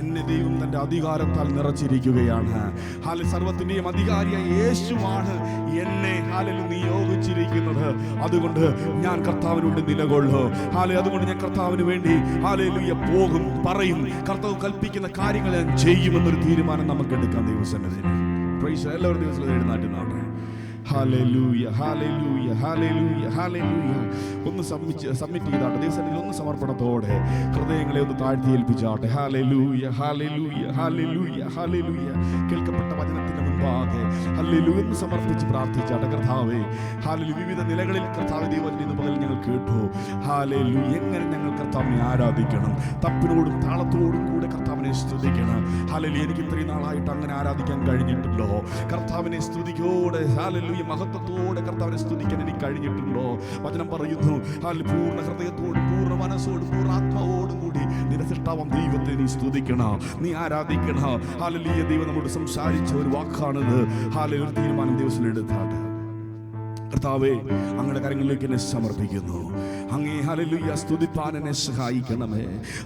[SPEAKER 1] എന്നെ ദൈവം തന്റെ അധികാരത്താൽ നിറച്ചിരിക്കുകയാണ്. ഹല്ലേലൂയ. സർവ്വത്തിന്റെയും അധികാരിയായ യേശുവാണ് എന്നെ ഹല്ലേലൂയ നിയോഗിച്ചിരിക്കുന്നത്. അതുകൊണ്ട് ഞാൻ കർത്താവിനോട് നിലകൊള്ളും. ഹല്ലേലൂയ. അതുകൊണ്ട് ഞാൻ കർത്താവിന് വേണ്ടി ഹല്ലേലൂയ പോകും, പറയും. കർത്താവ് കൽപ്പിക്കുന്ന കാര്യങ്ങൾ ഞാൻ ചെയ്യുമെന്നൊരു തീരുമാനം നമുക്ക് എടുക്കാം ദൈവസന്നിധിയിൽ. പ്രൈസ്. എല്ലാവരും ദിവസം എഴുന്നേറ്റ് ഹല്ലേലൂയ ഹല്ലേലൂയ ഹല്ലേലൂയ ഹല്ലേലൂയ. ഒന്ന് സബ്മിറ്റ് ചെയ്താട്ടെ ദൈവസന്നിധിയിൽ. ഒന്ന് സമർപ്പണത്തോടെ ഹൃദയങ്ങളെ ഒന്ന് താഴ്ത്തി ഏൽപ്പിച്ചാട്ടെ. Hallelujah hallelujah hallelujah hallelujah. കേൾക്കപ്പെട്ട വചനത്തിന്റെ മുൻപാകെ ഹല്ലേലൂയ എന്ന് സമർപ്പിച്ച് പ്രാർത്ഥിച്ചാട്ടെ. കർത്താവേ ഹല്ലേലൂയ. വിവിധ നിലകളിൽ കർത്താവേ ദൈവത്തിന്റെ ഇന്ന് പകൽ ഞങ്ങൾ കേട്ടു. ഹല്ലേലൂയ. എങ്ങനെ ഞങ്ങൾ കർത്താവിനെ ആരാധിക്കണം, തപ്പിനോടും താളത്തോടും കൂടെ കർത്താവിനെ സ്തുതിക്കണം. ഹല്ലേലൂയ. എനിക്ക് ഇത്രയും നാളായിട്ട് അങ്ങനെ ആരാധിക്കാൻ കഴിഞ്ഞിട്ടുണ്ടോ? കർത്താവിനെ സ്തുതിയോടെ ഹല്ലേലൂയ മഹത്വത്തോടെ കർത്താവിനെ സ്തുതിക്കാൻ എനിക്ക് കഴിഞ്ഞിട്ടുണ്ടോ? വചനം പറയുന്നു, പൂർണ്ണ ഹൃദയത്തോടും പൂർണ്ണ മനസ്സോടും പൂർണ്ണ ആത്മാവോടും കൂടി നിന്റെ സൃഷ്ടാവാം ദൈവത്തെ നീ സ്തുതിക്കണം, നീ ആരാധിക്കണം. ഹല്ലേലൂയ. ദൈവം നമ്മോട് സംസാരിച്ച ഒരു വാക്കാണിത്. ഹല്ലേലൂയ. ഒരു തീരുമാനം ദിവസം എടുത്താട്ടെ. കർത്താവേ, അങ്ങയുടെ കരങ്ങളിലേക്ക് എന്നെ സമർപ്പിക്കുന്നു. അങ്ങേ ഹല്ലേലൂയ സ്തുതിപ്പാൻ എന്നെ സഹായിക്കണമേ.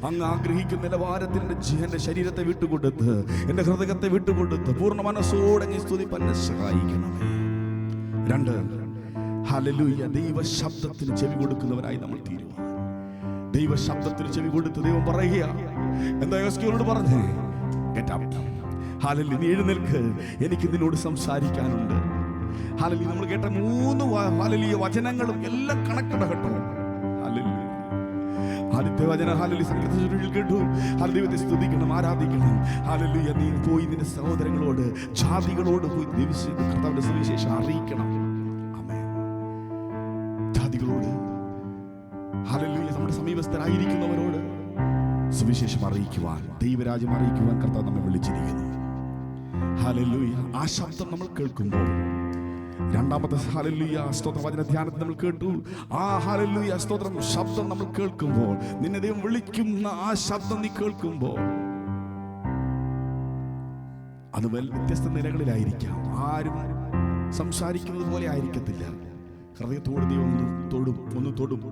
[SPEAKER 1] അങ്ങ് ആഗ്രഹിക്കുന്ന നിലവാരത്തിൽ എൻ്റെ ശരീരത്തെ വിട്ടുകൊടുത്ത്, എൻ്റെ ഹൃദയത്തെ വിട്ടുകൊടുത്ത് പൂർണ്ണ മനസ്സോടെ അങ്ങ് സ്തുതിപ്പാൻ എന്നെ സഹായിക്കണമേ. 2, ഹല്ലേലൂയ, ദൈവ ശബ്ദത്തിന് ചെവി കൊടുക്കുന്നവരായി നമ്മൾ തീരുക. ദൈവ ശബ്ദത്തിന് ചെവി കൊടുത്ത് ദൈവം പറയുക, എന്താ യോസ്കിയോട് പറഞ്ഞേ? Get up. ഹല്ലേലൂയ. നീ എഴുന്നേൽക്ക്, എനിക്ക് നിന്നോട് സംസാരിക്കാനുണ്ട്. ഹല്ലേലൂയ. നമ്മൾ കേട്ട 3 ഹല്ലേലൂയ വചനങ്ങളും എല്ലാം കണക്റ്റഡ് കേട്ടോ. ഹല്ലേലൂയ. ആദ്യത്തെ വചനം ഹല്ലേലൂയ സംഗീതത്തിൽ കേട്ടു. ഹല്ലേലൂയത്തെ സ്തുതിക്കണം, ആരാധിക്കണം. ഹല്ലേലൂയ. നീ പോയി നിന്റെ സഹോദരങ്ങളോട്, ജാതികളോട് പോയി കർത്താവിന്റെ സുവിശേഷം അറിയിക്കണം. ആമേൻ. ജാതികളോട് ഹല്ലേലൂയ, നമ്മുടെ സമീപസ്ഥരായിരിക്കുന്നവരോട് സുവിശേഷം അറിയിക്കുവാൻ, ദൈവരാജ്യം അറിയിക്കുവാൻ കർത്താവ് നമ്മെ വിളിച്ചിരിക്കുന്നു. ഹല്ലേലൂയ. ആ ശബ്ദം നമ്മൾ കേൾക്കുമ്പോൾ, രണ്ടാമത്തെ ഹല്ലേലൂയ സ്തോത്ര വചന ധ്യാനത്തിൽ നമ്മൾ കേട്ടു. ആ ഹല്ലേലൂയ സ്തോത്രം ശബ്ദം നമ്മൾ കേൾക്കുമ്പോൾ, നിന്നെ ദൈവം വിളിക്കുന്ന ആ ശബ്ദം നീ കേൾക്കുമ്പോൾ, അത് വ്യത്യസ്ത നിലകളിലായിരിക്കാം. ആരും സംസാരിക്കുന്നത് പോലെ ആയിരിക്കത്തില്ല. ഹൃദയത്തോട് ദൈവം ഒന്ന് തൊടും.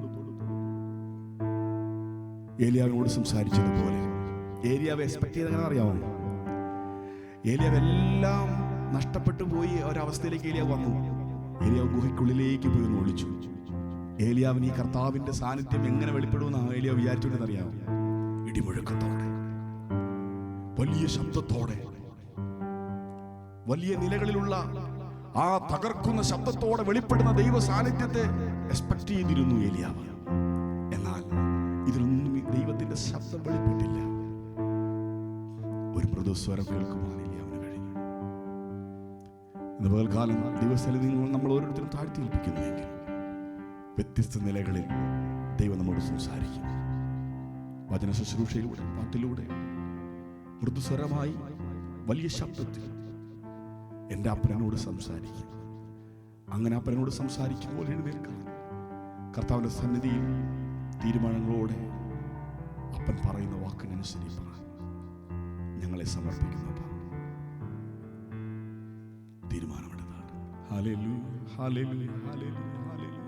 [SPEAKER 1] ഏലിയാവിനോട് സംസാരിച്ചതുപോലെ. ഏലിയാവ് എക്സ്പെക്ട് ചെയ്തെങ്ങനെ അറിയാമോ? ഏലിയാവ് എല്ലാം നഷ്ടപ്പെട്ടു പോയി ഒരവസ്ഥയിലേക്ക് ഏലിയാവ് വന്നു. ഏലിയാവ് ഗുഹയ്ക്കുള്ളിലേക്ക് പോയി ഒന്ന് ഒളിച്ചു. ഏലിയാവിന് ഈ കർത്താവിന്റെ സാന്നിധ്യം എങ്ങനെ വെളിപ്പെടുമെന്നാണ് ഏലിയാവ് വിചാരിച്ചുകൊണ്ടെന്നറിയാമോ? ഇടിമുഴക്കത്തോടെ, വലിയ ശബ്ദത്തോടെ, വലിയ നിലകളിലുള്ള ആ തകർക്കുന്ന ശബ്ദത്തോടെ വെളിപ്പെടുന്ന ദൈവ സാന്നിധ്യത്തെ എക്സ്പെക്ട് ചെയ്തിരുന്നു ഏലിയാവ്. എന്നാൽ ഇതിലൊന്നും ദൈവത്തിന്റെ ശബ്ദം വെളിപ്പെട്ടില്ല. ഒരു മൃദുസ്വരം കേൾക്കുവാൻ ഏലിയാവിന് കഴിഞ്ഞു. ഇന്ന് പകൽക്കാലം ദിവസം നമ്മൾ ഓരോരുത്തരും താഴ്ത്തി ഏൽപ്പിക്കുന്നുവെങ്കിൽ വ്യത്യസ്ത നിലകളിൽ ദൈവം നമ്മോട് സംസാരിക്കും. വചന ശുശ്രൂഷയിലൂടെ, പാട്ടിലൂടെ, മൃദുസ്വരമായി, വലിയ ശബ്ദത്തിൽ എൻ്റെ അപ്പനോട് സംസാരിക്കും. അങ്ങനെ അപ്പനോട് സംസാരിക്കുമ്പോൾ എഴുന്നേൽക്കണം. കർത്താവിൻ്റെ സന്നിധിയിൽ തീരുമാനങ്ങളോടെ അപ്പൻ പറയുന്ന വാക്കിനനുസരിച്ച് ഞങ്ങളെ സമർപ്പിക്കുന്നു. തീരുമാനമെടുത്താണ്. Hallelujah, hallelujah, hallelujah, hallelujah.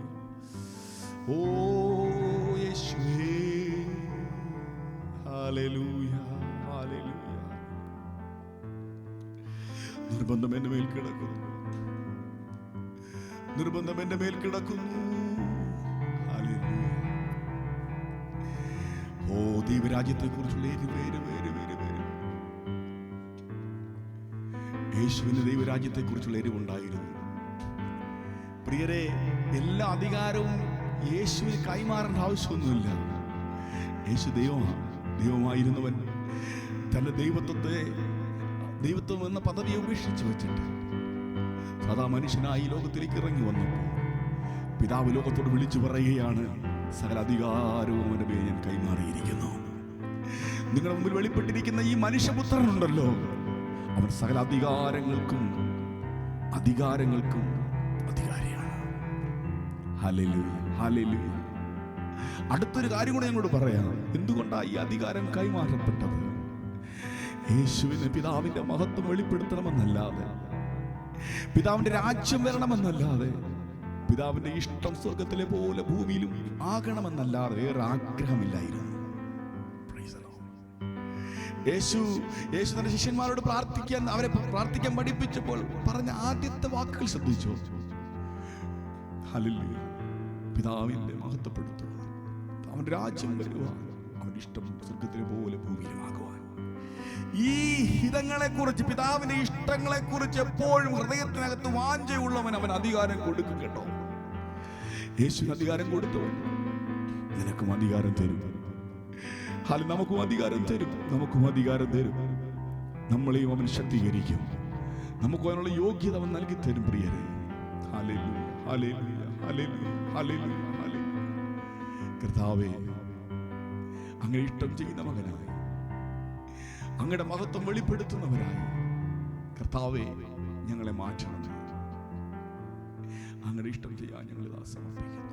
[SPEAKER 1] ഓ യേശുവേ, ഹല്ലേലൂയ, ഹല്ലേലൂയ. നിർബന്ധം എൻ്റെ മേൽ കിടക്കുന്നു, നിർബന്ധം എൻ്റെ മേൽ കിടക്കുന്നു. ഹല്ലേലൂയ. ഓ ദൈവരാജ്യത്തെ കുറിച്ചുള്ള യേശുവിന് ദൈവരാജ്യത്തെ കുറിച്ചുള്ള എരിവുണ്ടായിരുന്നു. പ്രിയരെ, എല്ലാ അധികാരവും യേശുവിന് കൈമാറേണ്ട ആവശ്യമൊന്നുമില്ല. യേശു ദൈവമായിരുന്നവൻ തന്റെ ദൈവത്വം എന്ന പദവിയെ ഉപേക്ഷിച്ചു വെച്ചിട്ട് സദാ മനുഷ്യനായി ലോകത്തിലേക്ക് ഇറങ്ങി വന്നപ്പോൾ പിതാവ് ലോകത്തോട് വിളിച്ചു പറയുകയാണ്, സകല അധികാരവും അവന്റെ മേൽ ഞാൻ കൈമാറിയിരിക്കുന്നു. നിങ്ങളുടെ മുമ്പിൽ വെളിപ്പെട്ടിരിക്കുന്ന ഈ മനുഷ്യപുത്രനുണ്ടല്ലോ, അവൻ സകല അധികാരങ്ങൾക്കും അധികാരിയാണ്. Hallelujah, hallelujah. അടുത്തൊരു കാര്യം കൂടെ ഞങ്ങളോട് പറയാം. എന്തുകൊണ്ടാണ് ഈ അധികാരം കൈമാറപ്പെട്ടത്? യേശുവിന് പിതാവിന്റെ മഹത്വം വെളിപ്പെടുത്തണമെന്നല്ലാതെ, പിതാവിന്റെ രാജ്യം വരണമെന്നല്ലാതെ, പിതാവിന്റെ ഇഷ്ടം സ്വർഗത്തിലെ പോലെ ഭൂമിയിലും ആകണമെന്നല്ലാതെ വേറെ ആഗ്രഹമില്ലായിരുന്നു. യേശു തന്റെ ശിഷ്യന്മാരോട് അവരെ പ്രാർത്ഥിക്കാൻ പഠിപ്പിച്ചപ്പോൾ പറഞ്ഞ ആദ്യത്തെ വാക്കുകൾ ശ്രദ്ധിച്ചു. ഹല്ലേലൂയ, പിതാവിനെ മഹത്വപ്പെടുത്തുക, അവന്റെ രാജ്യം വരുവാൻ, അവന്റെ ഇഷ്ടം സ്വർഗത്തിലെ പോലെ ഭൂമിയിലുമാകുവാൻ. ഈ ഹിതങ്ങളെ കുറിച്ച്, പിതാവിന്റെ ഇഷ്ടങ്ങളെ കുറിച്ച് എപ്പോഴും ഹൃദയത്തിനകത്ത് വാഞ്ചയുള്ളവൻ അവൻ അധികാരം കൊടുക്കും. കേട്ടോ, യേശുവിന് അധികാരം കൊടുത്തവൻ നിനക്കും അധികാരം തരും. നമുക്കും അധികാരം തരും. നമ്മളെയും അവൻ ശക്തീകരിക്കും. നമുക്ക് അതിനുള്ള യോഗ്യത അവൻ നൽകി തരും. പ്രിയരെ, hallelujah, hallelujah, hallelujah, hallelujah, hallelujah. കർത്താവേ, അങ്ങയുടെ ഇഷ്ടം ചെയ്യുന്ന മകനായി, അങ്ങയുടെ മഹത്വം വെളിപ്പെടുത്തുന്നവരായി കർത്താവേ ഞങ്ങളെ മാറ്റണമേ. അങ്ങയുടെ ഇഷ്ടം ചെയ്യാൻ ഞങ്ങൾ സമർപ്പിക്കുന്നു.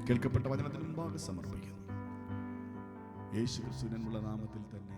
[SPEAKER 1] കേൾക്കപ്പെട്ട വചനത്തിന് മുമ്പാകെ സമർപ്പിക്കുന്നു. യേശു ക്രിസ്തുവിനുള്ള നാമത്തിൽ തന്നെ.